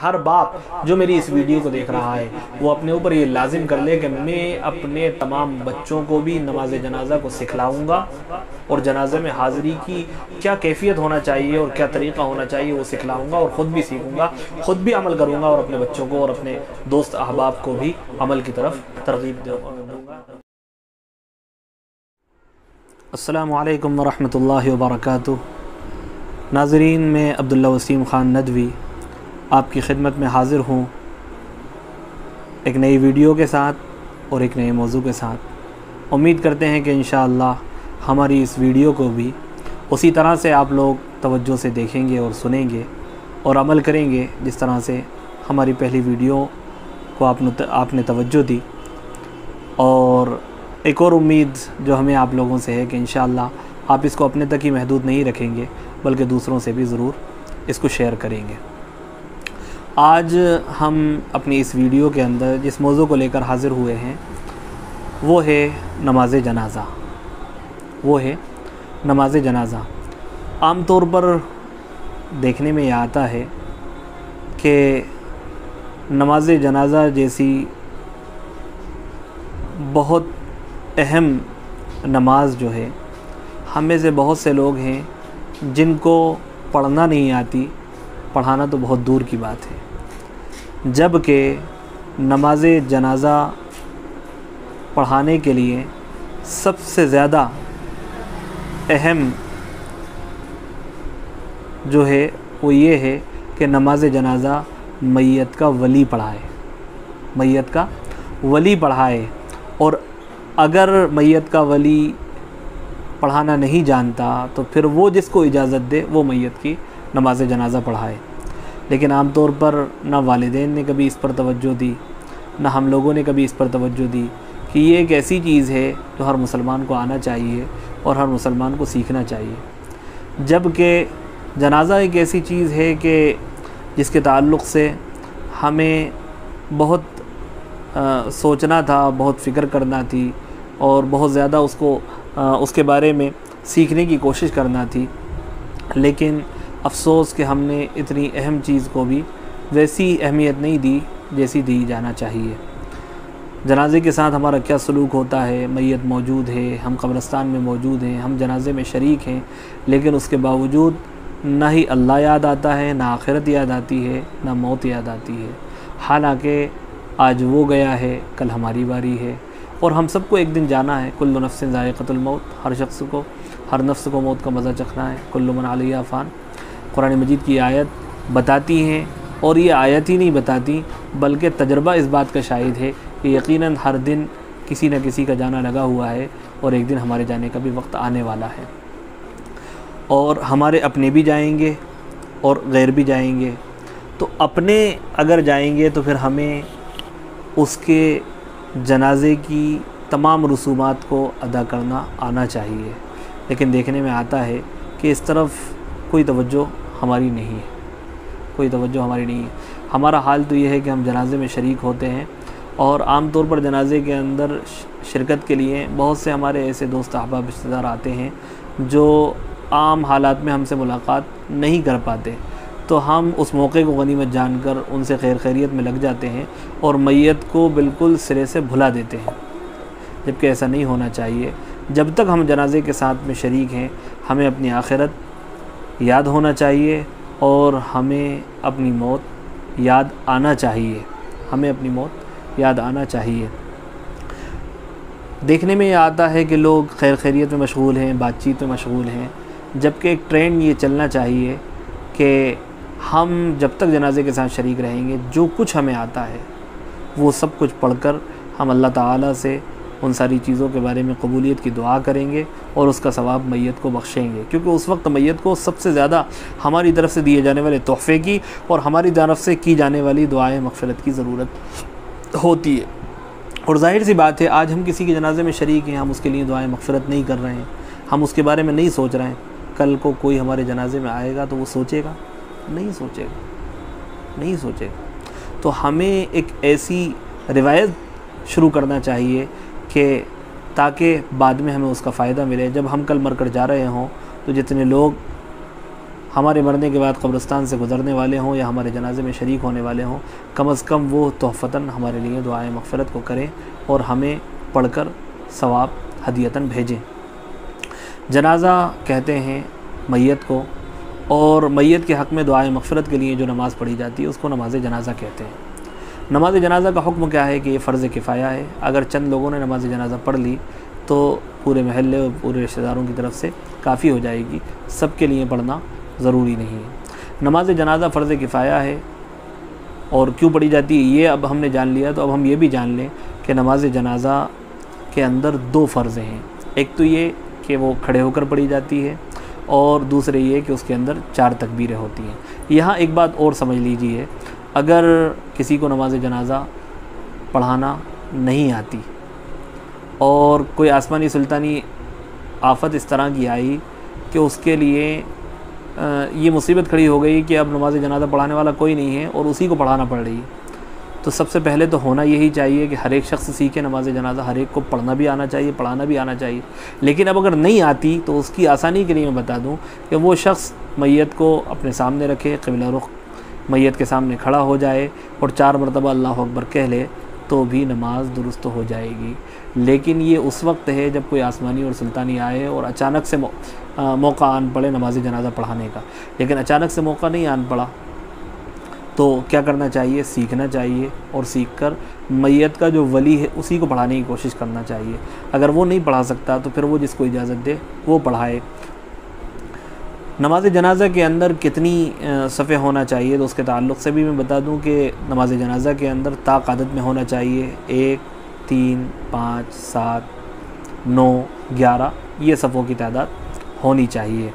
हर बाप जो मेरी इस वीडियो को देख रहा है वो अपने ऊपर ये लाजिम कर ले कि मैं अपने तमाम बच्चों को भी नमाज जनाजा को सिखलाऊंगा और जनाजे में हाज़िरी की क्या कैफियत होना चाहिए और क्या तरीक़ा होना चाहिए वो सिखलाऊंगा और ख़ुद भी सीखूंगा, ख़ुद भी अमल करूंगा और अपने बच्चों को और अपने दोस्त अहबाब को भी अमल की तरफ तरगीब दूंगा। अस्सलामु अलैकुम वरहमतुल्लाहि वबरकातुहू। नाज़रीन, मैं अब्दुल्ला वसीम ख़ान नदवी आपकी खिदमत में हाज़िर हूँ एक नई वीडियो के साथ और एक नए मौजू के साथ। उम्मीद करते हैं कि इंशाअल्लाह हमारी इस वीडियो को भी उसी तरह से आप लोग तवज्जो से देखेंगे और सुनेंगे और अमल करेंगे जिस तरह से हमारी पहली वीडियो को आपने तवज्जो दी। और एक और उम्मीद जो हमें आप लोगों से है कि इंशाअल्लाह आप इसको अपने तक ही महदूद नहीं रखेंगे बल्कि दूसरों से भी ज़रूर इसको शेयर करेंगे। आज हम अपनी इस वीडियो के अंदर जिस मौजू को लेकर हाज़िर हुए हैं वो है नमाज जनाज़ा। नमाज जनाज़ा आम तौर पर देखने में यह आता है कि नमाज जनाज़ा जैसी बहुत अहम नमाज जो है, हम में से बहुत से लोग हैं जिनको पढ़ना नहीं आती, पढ़ाना तो बहुत दूर की बात है। जबकि नमाज जनाज़ा पढ़ाने के लिए सबसे ज़्यादा अहम जो है वो ये है कि नमाज जनाज़ा मैयत का वली पढ़ाए। और अगर मैयत का वली पढ़ाना नहीं जानता तो फिर वो जिसको इजाज़त दे वो मैयत की नमाज जनाज़ा पढ़ाए। लेकिन आम तौर पर ना वालिदैन ने कभी इस पर तवज्जो दी, ना हम लोगों ने कभी इस पर तवज्जो दी कि ये एक ऐसी चीज़ है जो हर मुसलमान को आना चाहिए और हर मुसलमान को सीखना चाहिए। जबकि जनाज़ा एक ऐसी चीज़ है कि जिसके ताल्लुक़ से हमें बहुत सोचना था, बहुत फ़िक्र करना थी और बहुत ज़्यादा उसके बारे में सीखने की कोशिश करना थी। लेकिन अफ़सोस कि हमने इतनी अहम चीज़ को भी वैसी अहमियत नहीं दी जैसी दी जाना चाहिए। जनाजे के साथ हमारा क्या सलूक होता है, मैयत मौजूद है, हम कब्रिस्तान में मौजूद हैं, हम जनाजे में शरीक हैं, लेकिन उसके बावजूद ना ही अल्लाह याद आता है, ना आखिरत याद आती है, ना मौत याद आती है। हालांकि आज वो गया है, कल हमारी बारी है और हम सबको एक दिन जाना है। कुल्लु नफ्सिन ज़ाइक़तुल मौत, हर नफ्स को मौत का मज़ा चखना है। कुल्लु मन अलैहा फ़ान, कुरान मजीद की आयत बताती हैं। और ये आयत ही नहीं बताती बल्कि तजर्बा इस बात का शाहिद है कि यकीनन हर दिन किसी न किसी का जाना लगा हुआ है और एक दिन हमारे जाने का भी वक्त आने वाला है। और हमारे अपने भी जाएंगे और गैर भी जाएंगे। तो अपने अगर जाएंगे तो फिर हमें उसके जनाजे की तमाम रसूमात को अदा करना आना चाहिए। लेकिन देखने में आता है कि इस तरफ कोई तवज्जो हमारी नहीं है, हमारा हाल तो ये है कि हम जनाजे में शरीक होते हैं और आम तौर पर जनाजे के अंदर शिरकत के लिए बहुत से हमारे ऐसे दोस्त अहबाब रिश्तेदार आते हैं जो आम हालात में हमसे मुलाकात नहीं कर पाते। तो हम उस मौके को गनीमत जानकर उनसे खैरियत में लग जाते हैं और मैयत को बिल्कुल सिरे से भुला देते हैं, जबकि ऐसा नहीं होना चाहिए। जब तक हम जनाजे के साथ में शरीक हैं हमें अपनी आखिरत याद होना चाहिए और हमें अपनी मौत याद आना चाहिए। देखने में ये आता है कि लोग खैरियत में मशगूल हैं, बातचीत में मशगूल हैं, जबकि एक ट्रेंड ये चलना चाहिए कि हम जब तक जनाजे के साथ शरीक रहेंगे जो कुछ हमें आता है वो सब कुछ पढ़कर हम अल्लाह ताला से उन सारी चीज़ों के बारे में कबूलियत की दुआ करेंगे और उसका सवाब मैयत को बख्शेंगे। क्योंकि उस वक्त मैयत को सबसे ज़्यादा हमारी तरफ से दिए जाने वाले तोहफ़े की और हमारी तरफ से की जाने वाली दुआएं मग़फ़िरत की ज़रूरत होती है। और ज़ाहिर सी बात है आज हम किसी के जनाजे में शरीक हैं, हम उसके लिए दुआएं मग़फ़िरत नहीं कर रहे हैं, हम उसके बारे में नहीं सोच रहे हैं। कल को कोई हमारे जनाजे में आएगा तो वो सोचेगा? नहीं सोचेगा। तो हमें एक ऐसी रिवायत शुरू करना चाहिए कि ताकि बाद में हमें उसका फ़ायदा मिले। जब हम कल मर कर जा रहे हों तो जितने लोग हमारे मरने के बाद कब्रिस्तान से गुज़रने वाले हों या हमारे जनाजे में शरीक होने वाले हों, कम अज़ कम वो तोहफ़तन हमारे लिए दुआए मग़फ़िरत को करें और हमें पढ़कर सवाब हदियतन भेजें। जनाज़ा कहते हैं मैयत को, और मैयत के हक़ में दुआए मग़फ़िरत के लिए जो नमाज़ पढ़ी जाती है उसको नमाज़ जनाज़ा कहते हैं। नमाज़ जनाज़ा का हुक्म क्या है कि ये फ़र्ज़ किफ़ाया है। अगर चंद लोगों ने नमाज़ जनाज़ा पढ़ ली तो पूरे महल्ले और पूरे रिश्तेदारों की तरफ से काफ़ी हो जाएगी, सबके लिए पढ़ना ज़रूरी नहीं है। नमाज़ जनाज़ा फ़र्ज़ किफ़ाया है और क्यों पढ़ी जाती है ये अब हमने जान लिया, तो अब हम ये भी जान लें कि नमाज़ जनाज़ा के अंदर 2 फ़र्ज़ हैं। एक तो ये कि वो खड़े होकर पढ़ी जाती है और दूसरे ये कि उसके अंदर 4 तकबीरें होती हैं। यहाँ एक बात और समझ लीजिए, अगर किसी को नमाज़ जनाज़ा पढ़ाना नहीं आती और कोई आसमानी सुल्तानी आफ़त इस तरह की आई कि उसके लिए ये मुसीबत खड़ी हो गई कि अब नमाज़ जनाज़ा पढ़ाने वाला कोई नहीं है और उसी को पढ़ाना पड़ रही है, तो सबसे पहले तो होना यही चाहिए कि हर एक शख्स सीखे नमाज़ जनाज़ा। हर एक को पढ़ना भी आना चाहिए, पढ़ाना भी आना चाहिए। लेकिन अब अगर नहीं आती तो उसकी आसानी के लिए मैं बता दूं कि वो शख्स मैयत को अपने सामने रखे, क़िबला रुख मैयत के सामने खड़ा हो जाए और 4 मरतबा अल्लाहु अकबर कह ले तो भी नमाज दुरुस्त हो जाएगी। लेकिन ये उस वक्त है जब कोई आसमानी और सुल्तानी आए और अचानक से मौका आन पड़े नमाज जनाज़ा पढ़ाने का। लेकिन अचानक से मौका नहीं आन पड़ा तो क्या करना चाहिए? सीखना चाहिए और सीखकर मैयत का जो वली है उसी को पढ़ाने की कोशिश करना चाहिए। अगर वो नहीं पढ़ा सकता तो फिर वो जिसको इजाज़त दे वो पढ़ाए। नमाज जनाज़ा के अंदर कितनी सफ़े होना चाहिए तो उसके ताल्लुक़ से भी मैं बता दूं कि नमाज जनाज़ा के अंदर ताक आदत में होना चाहिए। 1, 3, 5, 7, 9, 11 ये सफ़ों की तादाद होनी चाहिए।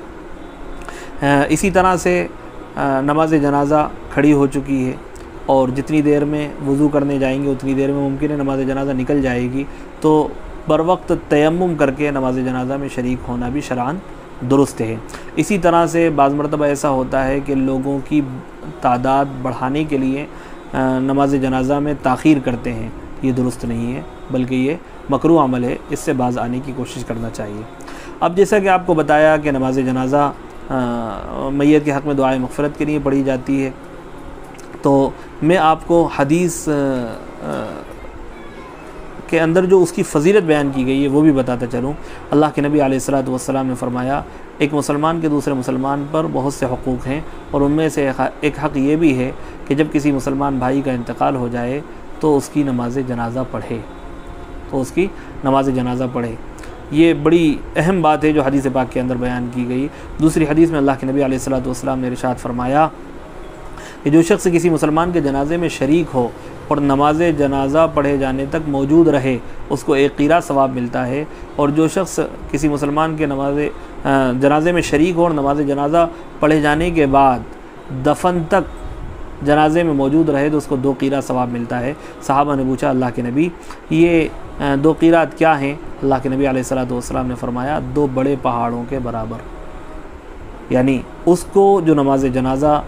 इसी तरह से नमाज जनाज़ा खड़ी हो चुकी है और जितनी देर में वज़ू करने जाएंगे उतनी देर में मुमकिन है नमाज जनाज़ा निकल जाएगी, तो बर वक्त तयम्मुम करके नमाज जनाज़ा में शरीक होना भी शरअन दुरुस्त है। इसी तरह से बाज़ मरतबा ऐसा होता है कि लोगों की तादाद बढ़ाने के लिए नमाज जनाज़ा में ताख़ीर करते हैं, ये दुरुस्त नहीं है बल्कि ये मकरूह अमल है, इससे बाज़ आने की कोशिश करना चाहिए। अब जैसा कि आपको बताया कि नमाज जनाज़ा मैयत के हक़ में दुआए मग़फ़िरत के लिए पढ़ी जाती है, तो मैं आपको हदीस के अंदर जो उसकी फ़जीलत बयान की गई है वो भी बताता चलूँ। अल्लाह के नबी अलैहिस्सलातु वस्सलाम ने फ़रमाया, एक मुसलमान के दूसरे मुसलमान पर बहुत से हुकूक़ हैं और उनमें से एक हक़ ये भी है कि जब किसी मुसलमान भाई का इंतकाल हो जाए तो उसकी नमाज जनाज़ा पढ़े। ये बड़ी अहम बात है जो हदीस पाक के अंदर बयान की गई। दूसरी हदीस में अल्लाह के नबी अलैहिस्सलातु वस्सलाम ने इरशाद फरमाया कि जो शख्स किसी मुसलमान के जनाजे में शरीक हो और नमाज जनाज़ा पढ़े जाने तक मौजूद रहे उसको 1 क़ीरात सवाब मिलता है, और जो शख्स किसी मुसलमान के जनाजे में शरीक हो और नमाज जनाज़ा पढ़े जाने के बाद दफन तक जनाजे में मौजूद रहे तो उसको 2 क़ीरात सवाब मिलता है। सहाबा ने पूछा, अल्लाह के नबी ये 2 क़ीरात क्या हैं? अल्लाह के नबी अलैहिस्सलातु वस्सलाम ने फरमाया, 2 बड़े पहाड़ों के बराबर। यानी उसको जो नमाज जनाज़ा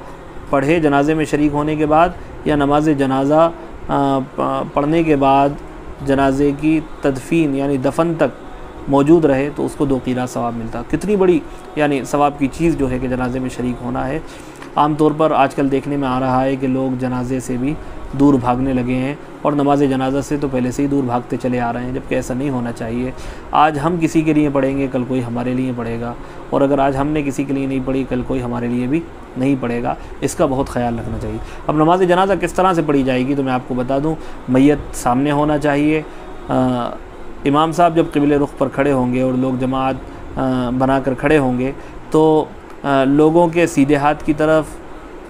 पढ़े जनाजे में शरीक होने के बाद या नमाज जनाज़ा पढ़ने के बाद जनाजे की तदफीन यानी दफन तक मौजूद रहे तो उसको 2 क़ीरात सवाब मिलता। कितनी बड़ी यानी सवाब की चीज़ जो है कि जनाजे में शरीक होना है। आम तौर पर आजकल देखने में आ रहा है कि लोग जनाजे से भी दूर भागने लगे हैं और नमाज जनाजा से तो पहले से ही दूर भागते चले आ रहे हैं, जबकि ऐसा नहीं होना चाहिए। आज हम किसी के लिए पढ़ेंगे कल कोई हमारे लिए पढ़ेगा, और अगर आज हमने किसी के लिए नहीं पढ़ी कल कोई हमारे लिए भी नहीं पढ़ेगा, इसका बहुत ख्याल रखना चाहिए। अब नमाज जनाजा किस तरह से पढ़ी जाएगी तो मैं आपको बता दूं, मैयत सामने होना चाहिए। इमाम साहब जब क़िबले रुख पर खड़े होंगे और लोग जमात बनाकर खड़े होंगे तो लोगों के सीधे हाथ की तरफ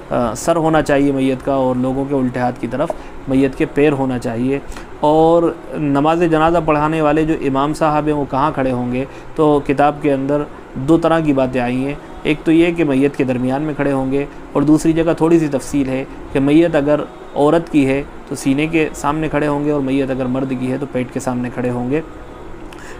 सर होना चाहिए मैयत का, और लोगों के उल्टे हाथ की तरफ मैयत के पैर होना चाहिए। और नमाज जनाजा पढ़ाने वाले जो इमाम साहब हैं वो कहाँ खड़े होंगे, तो किताब के अंदर 2 तरह की बातें आई हैं। एक तो ये कि मैयत के दरमियान में खड़े होंगे, और दूसरी जगह थोड़ी सी तफसील है कि मैयत अगर औरत की है तो सीने के सामने खड़े होंगे, और मैयत अगर मर्द की है तो पेट के सामने खड़े होंगे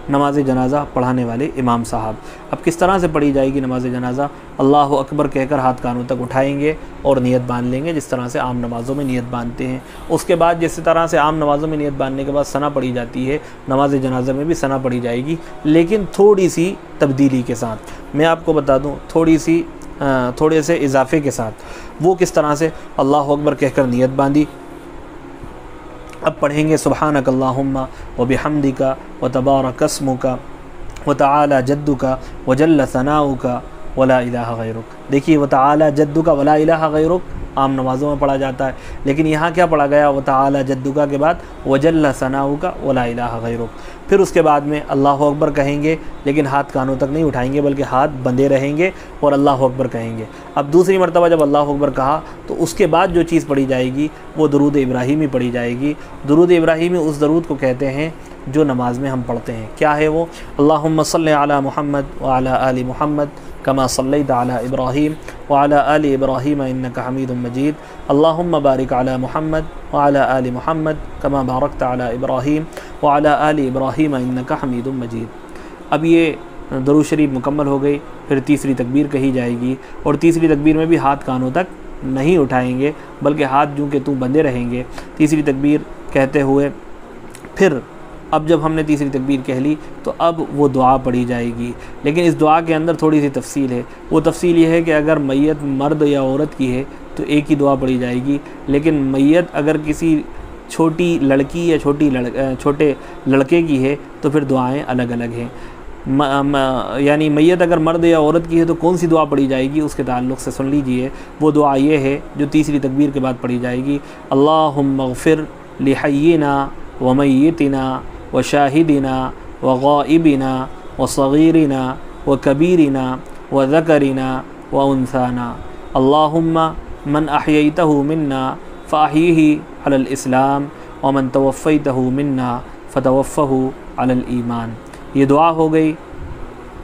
नमाज जनाजा पढ़ाने वाले इमाम साहब। अब किस तरह से पढ़ी जाएगी नमाज जनाजा? अल्लाहु अकबर कहकर हाथ कानों तक उठाएंगे और नियत बांध लेंगे, जिस तरह से आम नमाज़ों में नियत बांधते हैं। उसके बाद जिस तरह से आम नमाज़ों में नियत बांधने के बाद सना पढ़ी जाती है, नमाज जनाजा में भी सना पढ़ी जाएगी, लेकिन थोड़ी सी तब्दीली के साथ। मैं आपको बता दूँ, थोड़ी सी थोड़े से इजाफे के साथ। वो किस तरह से? अल्लाहु अकबर कहकर नियत बांधी। अब पढ़ेंगे सुब्हानक अल्लाहुम्मा व बिहम्दिका व तबारक अस्मुका व तआला जद्दुका व जल्ल सनाउका वला इलाहा गैरुक। देखिए, व तआला जद्दुका वला इलाहा गैरुक आम नमाज़ों में पढ़ा जाता है, लेकिन यहाँ क्या पढ़ा गया? व तआला जद्दुका के बाद व जल्ल सनाउका वला इलाहा गैरुक। फिर उसके बाद में अल्लाहु अकबर कहेंगे, लेकिन हाथ कानों तक नहीं उठाएंगे, बल्कि हाथ बंधे रहेंगे और अल्लाहु अकबर कहेंगे। अब दूसरी मरतबा जब अल्लाहु अकबर कहा तो उसके बाद जो चीज़ पढ़ी जाएगी वो दुरूद इब्राहीमी पढ़ी जाएगी। दुरूद इब्राहीमी उस दरूद को कहते हैं जो नमाज में हम पढ़ते हैं। क्या है वो? अल्लाहुम्मा सल्लि अला मुहम्मद व अला आलि मुहम्मद कमा सल्लैता अला इब्राहीम व अला आलि इब्राहीम इन्नका हमीदुम मजीद। अल्लाहुम्मा बारिक अला मुहम्मद व अला आलि मुहम्मद कमा बारकता अला इब्राहीम व अला आलि इब्राहीम इन्नका हमीदुम मजीद। अब ये दरूद शरीफ मुकम्मल हो गई। फिर तीसरी तकबीर कही जाएगी और तीसरी तकबीर में भी हाथ कानों तक नहीं उठाएंगे, बल्कि हाथ यूँ के तूँ बंधे रहेंगे तीसरी तकबीर कहते हुए। फिर अब जब हमने तीसरी तकबीर कह ली तो अब वो दुआ पढ़ी जाएगी, लेकिन इस दुआ के अंदर थोड़ी सी तफसील है। वो तफसील ये है कि अगर मैयत मर्द या औरत की है तो एक ही दुआ पढ़ी जाएगी, लेकिन मैयत अगर किसी छोटी लड़की या छोटे लड़के की है तो फिर दुआएं अलग अलग हैं। यानी मैयत अगर मर्द या औरत की है तो कौन सी दुआ पढ़ी जाएगी उसके ताल्लुक़ से सुन लीजिए। वो दुआ ये है जो तीसरी तकबीर के बाद पढ़ी जाएगी। अल्लाहुम्मा ग़फ़िर लिहय्यिना व मय्यितिना व शाहिदिना व गाइबिना व सगीरिना व कबीरिना व ज़करिना व उन्साना। अल्लाहुम्मा मन अहयैतहु मिन्ना फ़अहयिही अलल इस्लाम व मन तवफ़्फ़ैतहु मिन्ना फ़तवफ़्फ़हु अलल ईमान। ये दुआ हो गई।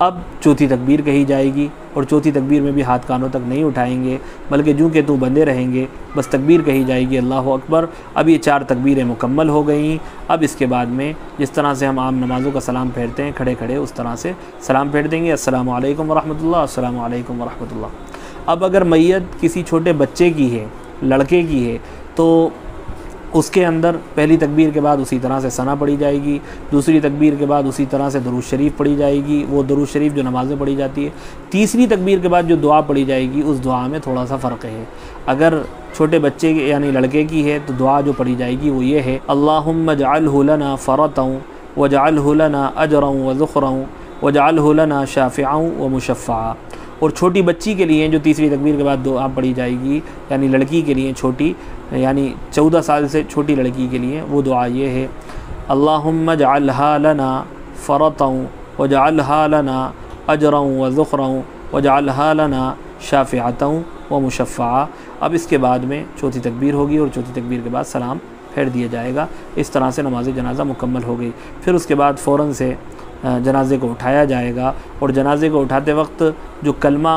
अब चौथी तकबीर कही जाएगी और चौथी तकबीर में भी हाथ कानों तक नहीं उठाएंगे, बल्कि जूँ के तू बंधे रहेंगे, बस तकबीर कही जाएगी अल्लाहु अकबर। अब ये 4 तकबीरें मुकम्मल हो गई। अब इसके बाद में जिस तरह से हम आम नमाज़ों का सलाम फेरते हैं खड़े खड़े, उस तरह से सलाम फेर देंगे, अस्सलामु अलैकुम वरहमतुल्लाह, अस्सलामु अलैकुम वरहमतुल्लाह। अब अगर मैयत किसी छोटे बच्चे की है, लड़के की है, तो उसके अंदर पहली तकबीर के बाद उसी तरह से सना पढ़ी जाएगी, दूसरी तकबीर के बाद उसी तरह से दरूद शरीफ पढ़ी जाएगी, वो दरूद शरीफ जो नमाज़ में पढ़ी जाती है। तीसरी तकबीर के बाद जो दुआ पढ़ी जाएगी उस दुआ में थोड़ा सा फ़र्क है। अगर छोटे बच्चे यानी लड़के की है तो दुआ जो पढ़ी जाएगी वो ये है, अल्लाहुम्मा जअलहु लना फ़रतन वजअलहु लना अजरन व ज़ुख़रन वजअलहु लना शाफ़िअन व मुशफ़्फ़आ। और छोटी बच्ची के लिए जो तीसरी तकबीर के बाद दुआ पढ़ी जाएगी, यानी लड़की के लिए छोटी, यानी 14 साल से छोटी लड़की के लिए वो दुआ ये है, अल्लाहुम्मा जअलहा लना फ़रतन वजअलहा लना अजरन व ज़ुख़रन वजअलहा लना शाफ़िअतन व मुशफ़्फ़आ। अब इसके बाद में चौथी तकबीर होगी और चौथी तकबीर के बाद सलाम फेर दिया जाएगा। इस तरह से नमाज जनाज़ा मुकम्मल हो गई। फिर उसके बाद फ़ौरन से जनाजे को उठाया जाएगा और जनाजे को उठाते वक्त जो कलमा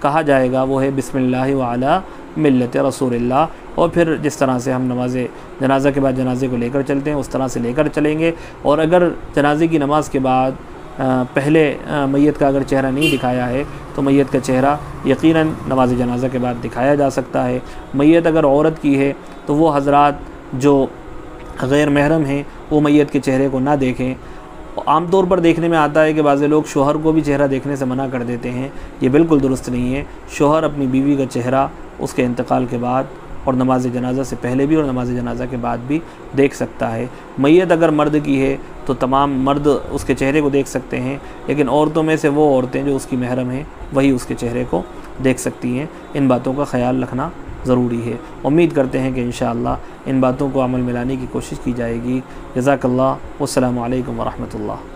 कहा जाएगा वो है बिस्मिल्लाहि व अला मिल्लत रसूलिल्लाह। और फिर जिस तरह से हम नमाज जनाजा के बाद जनाजे को लेकर चलते हैं उस तरह से लेकर चलेंगे। और अगर जनाजे की नमाज़ के बाद पहले मैयत का अगर चेहरा नहीं दिखाया है तो मैयत का चेहरा यकीनन नमाज जनाजा के बाद दिखाया जा सकता है। मैयत अगर औरत की है तो वो हज़रात जो गैर महरम हैं वो मैयत के चेहरे को ना देखें। आम तौर पर देखने में आता है कि बाज़ लोग शोहर को भी चेहरा देखने से मना कर देते हैं, ये बिल्कुल दुरुस्त नहीं है। शोहर अपनी बीवी का चेहरा उसके इंतकाल के बाद और नमाज जनाजा से पहले भी और नमाज जनाजा के बाद भी देख सकता है। मैयत अगर मर्द की है तो तमाम मर्द उसके चेहरे को देख सकते हैं, लेकिन औरतों में से वो औरतें जो उसकी महरम हैं वही उसके चेहरे को देख सकती हैं। इन बातों का ख्याल रखना ज़रूरी है। उम्मीद करते हैं कि इंशाअल्लाह इन बातों को अमल में लाने की कोशिश की जाएगी। जज़ाकल्लाह। वस्सलामु अलैकुम वरहमतुल्लाह।